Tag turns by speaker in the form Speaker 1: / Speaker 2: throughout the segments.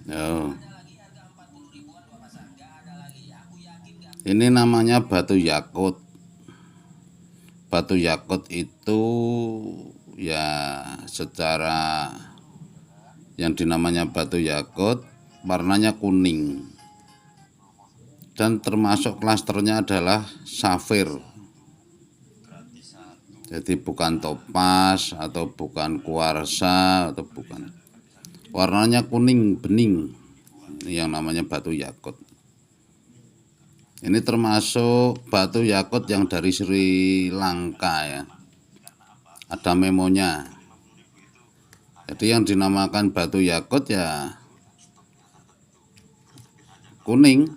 Speaker 1: Oh. Ini namanya batu yakut. Batu yakut itu ya secara yang dinamanya batu yakut warnanya kuning, dan termasuk klasternya adalah safir. Jadi bukan topas atau bukan kuarsa atau bukan. Warnanya kuning bening. Ini yang namanya batu yakut. Ini termasuk batu yakut yang dari Sri Lanka ya. Ada memonya. Jadi yang dinamakan batu yakut ya kuning.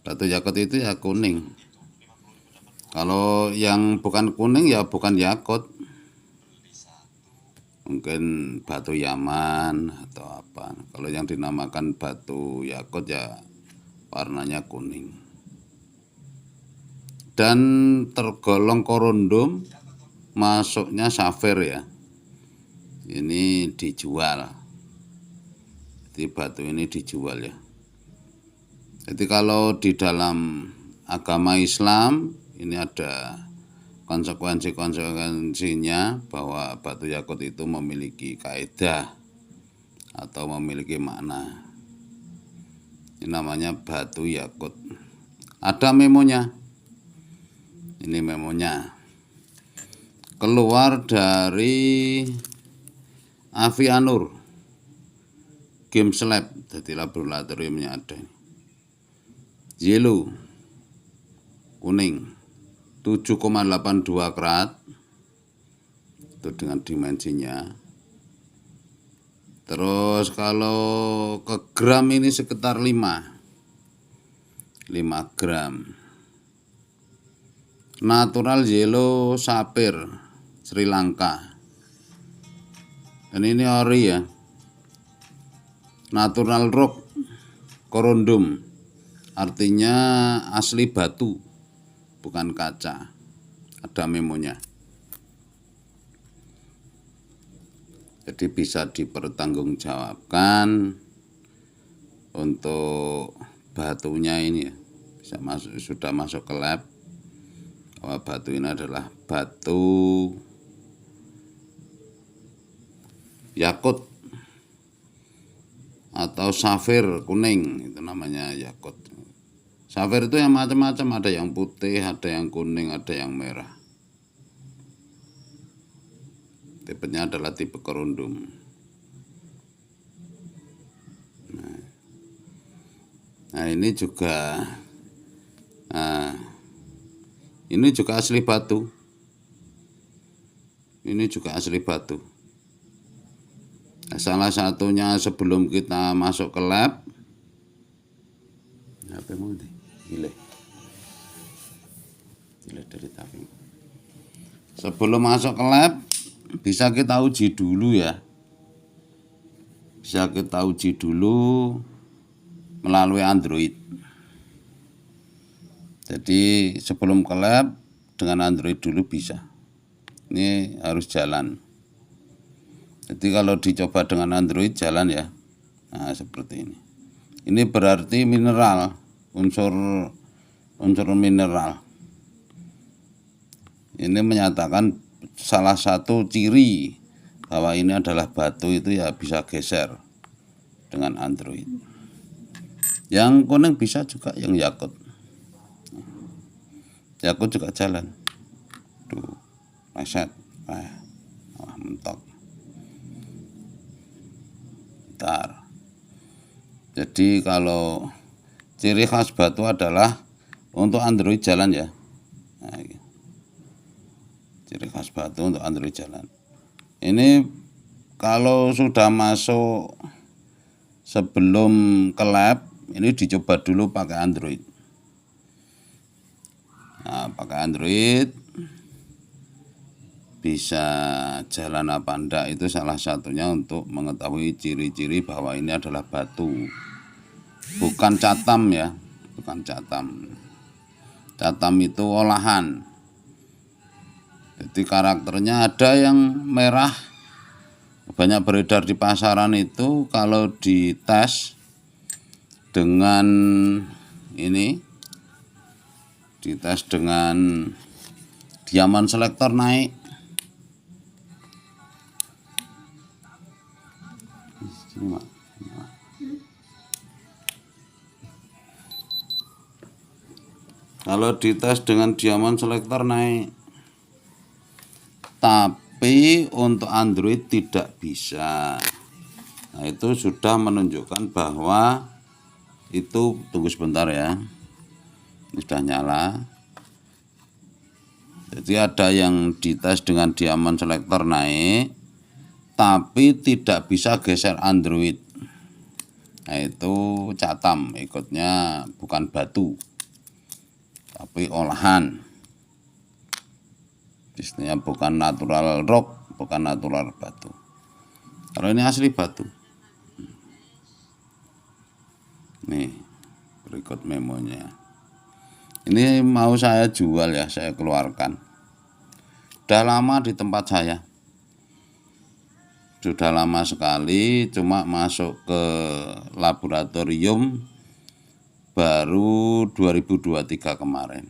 Speaker 1: Batu yakut itu ya kuning. Kalau yang bukan kuning ya bukan yakut. Mungkin batu Yaman atau apa. Kalau yang dinamakan batu yakut ya warnanya kuning. Dan tergolong korundum, masuknya safir ya. Ini dijual. Jadi batu ini dijual ya. Jadi kalau di dalam agama Islam ini ada konsekuensinya bahwa batu yakut itu memiliki kaidah atau memiliki makna. Ini namanya batu yakut. Ada memonya. Ini memonya. Keluar dari Avianur Games Lab, jadi laboratoriumnya ada. Yellow kuning 7,82 karat itu dengan dimensinya. Terus kalau ke gram ini sekitar 5 gram. Natural yellow sapphire Sri Lanka. Dan ini ori ya. Natural rock corundum. Artinya asli batu, bukan kaca. Ada memonya. Jadi bisa dipertanggungjawabkan untuk batunya ini ya. Sudah masuk ke lab bahwa batu ini adalah batu yakut atau safir kuning, itu namanya yakut. Safir itu yang macam-macam, ada yang putih, ada yang kuning, ada yang merah. Tipenya adalah tipe korundum. Nah ini juga asli batu. Ini juga asli batu. Nah, salah satunya sebelum kita masuk ke lab, apa mau nih? Gile dari tapi. Sebelum masuk ke lab, bisa kita uji dulu ya. Bisa kita uji dulu melalui Android. Jadi sebelum ke lab dengan Android dulu bisa. Ini harus jalan. Jadi kalau dicoba dengan Android jalan ya. Nah seperti ini. Ini berarti mineral, unsur mineral. Ini menyatakan salah satu ciri bahwa ini adalah batu itu ya bisa geser dengan Android. Yang kuning bisa juga yang yakut. Yakut juga jalan. Tuh, reset. Mentok. Bentar. Jadi kalau ciri khas batu adalah untuk Android jalan ya. Nah, ciri khas batu untuk Android jalan. Ini kalau sudah masuk sebelum ke lab, ini dicoba dulu pakai Android. Nah, pakai Android bisa jalan apa enggak, itu salah satunya untuk mengetahui ciri-ciri bahwa ini adalah batu. Bukan catam ya, bukan catam. Catam itu olahan. Jadi karakternya ada yang merah, banyak beredar di pasaran itu kalau dites dengan ini, dites dengan Diamond Selector naik. Kalau dites dengan Diamond Selector naik, tapi untuk Android tidak bisa. Nah, itu sudah menunjukkan bahwa itu, tunggu sebentar ya, ini sudah nyala. Jadi ada yang dites dengan Diamond Selector naik, tapi tidak bisa geser Android. Nah, itu catam, ikutnya bukan batu, tapi olahan. Istilahnya bukan natural rock, bukan natural batu. Kalau ini asli batu. Nih, berikut memonya. Ini mau saya jual ya, saya keluarkan. Sudah lama di tempat saya. Sudah lama sekali, cuma masuk ke laboratorium baru 2023 kemarin.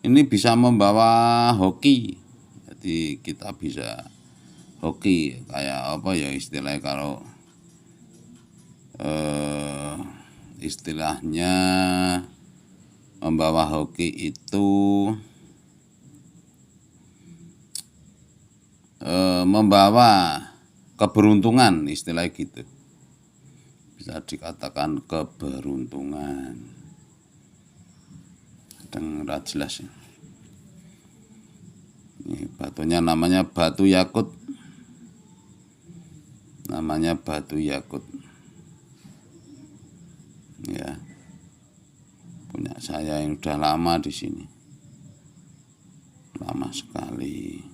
Speaker 1: Ini bisa membawa hoki, jadi kita bisa hoki, kayak apa ya istilahnya, kalau istilahnya membawa hoki itu membawa keberuntungan, istilah gitu, bisa dikatakan keberuntungan. Dengar jelas ya. Ini batunya namanya batu yakut, namanya batu yakut ya, punya saya yang udah lama di sini, lama sekali.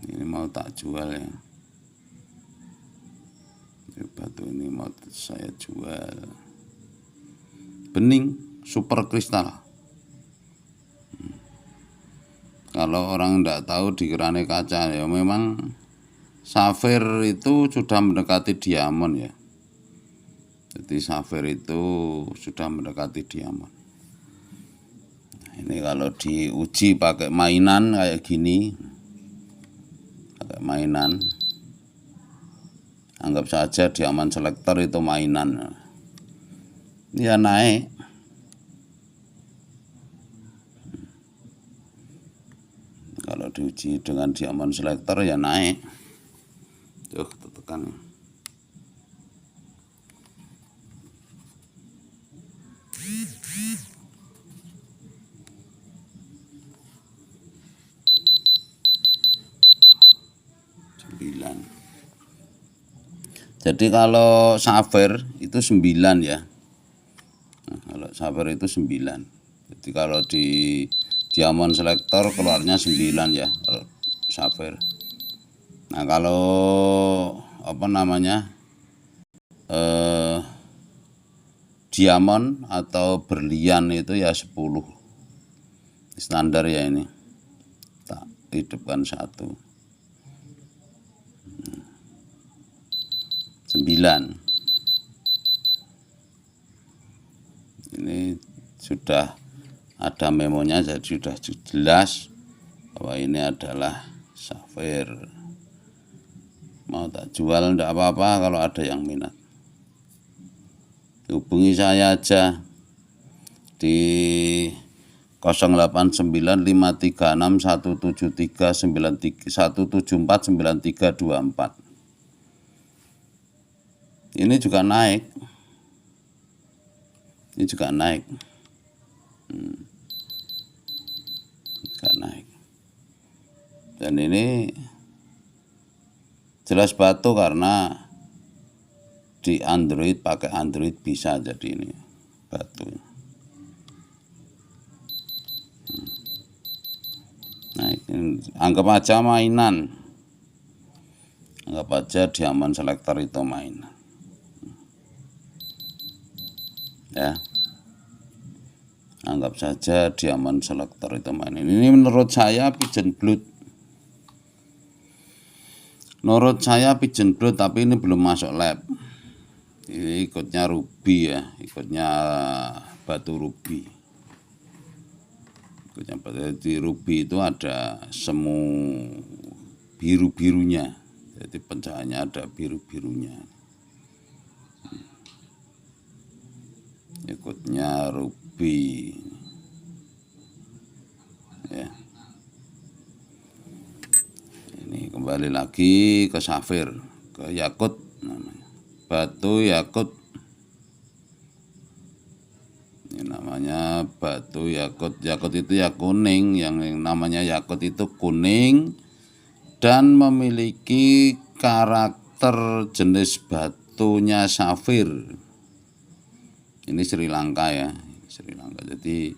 Speaker 1: Ini mau tak jual ya, batu ini mau saya jual. Bening super kristal. Kalau orang tidak tahu dikirane kaca ya, memang safir itu sudah mendekati diamond ya. Jadi safir itu sudah mendekati diamond. Ini kalau diuji pakai mainan kayak gini, pakai mainan, anggap saja Diamond Selector itu mainan, ya naik. Kalau diuji dengan Diamond Selector ya naik. Tuh, tekan. Jadi kalau safir itu 9 ya. Nah, kalau safir itu 9. Jadi kalau di Diamond Selector keluarnya 9 ya kalau safir. Nah, kalau apa namanya? Diamond atau berlian itu ya 10. Standar ya ini. Tak hidupkan 1. 9. Ini sudah ada memonya, jadi sudah jelas bahwa ini adalah safir. Mau tak jual enggak apa-apa kalau ada yang minat. Hubungi saya aja di 089536173931749324. Ini juga naik. Ini juga naik. Juga naik. Dan ini jelas batu karena di Android, pakai Android bisa, jadi ini batu. Nah, ini anggap aja mainan. Anggap aja Diamond Selector itu mainan. Ya. Anggap saja Diamond Selector itu main ini. Menurut saya Pigeon Blood. Menurut saya Pigeon Blood, tapi ini belum masuk lab. Ini ikutnya ruby ya, ikutnya batu ruby. Di ruby itu ada semu biru-birunya, jadi pencahayaannya ada biru-birunya. Ikutnya ruby ya. Ini kembali lagi ke safir, ke yakut namanya. Batu yakut. Ini namanya batu yakut. Yakut itu ya kuning, yang namanya yakut itu kuning dan memiliki karakter jenis batunya safir. Ini Sri Lanka ya, Sri Lanka. Jadi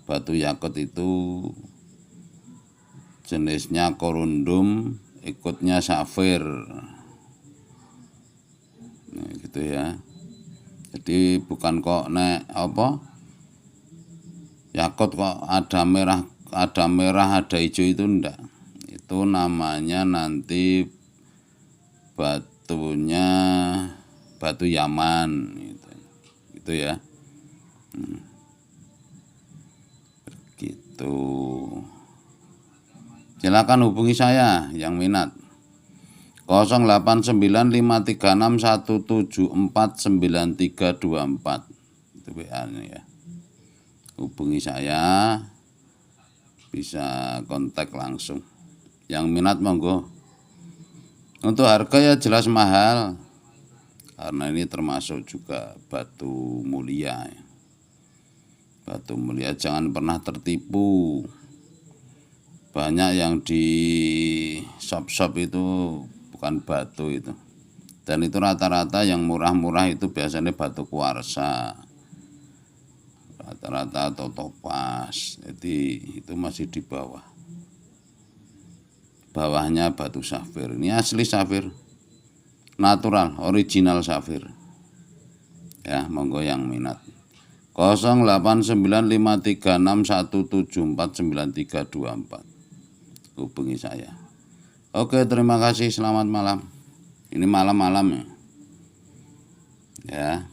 Speaker 1: batu yakut itu jenisnya korundum, ikutnya safir. Nah, gitu ya. Jadi bukan kok yakut kok ada merah, ada hijau, itu enggak. Itu namanya nanti batunya batu Yaman gitu ya. Begitu. Silakan hubungi saya yang minat. 089536174934 itu WA-nya ya. Hubungi saya, bisa kontak langsung. Yang minat monggo. Untuk harga ya jelas mahal, karena ini termasuk juga batu mulia ya. Batu mulia, jangan pernah tertipu. Banyak yang di shop-shop itu bukan batu itu, dan itu rata-rata yang murah-murah itu biasanya batu kuarsa rata-rata atau topaz. Jadi itu masih di bawahnya batu safir. Ini asli safir, natural, original safir ya. Monggo yang minat. 089536174934 hubungi saya. Oke, terima kasih, selamat malam. Ini malam-malam ya.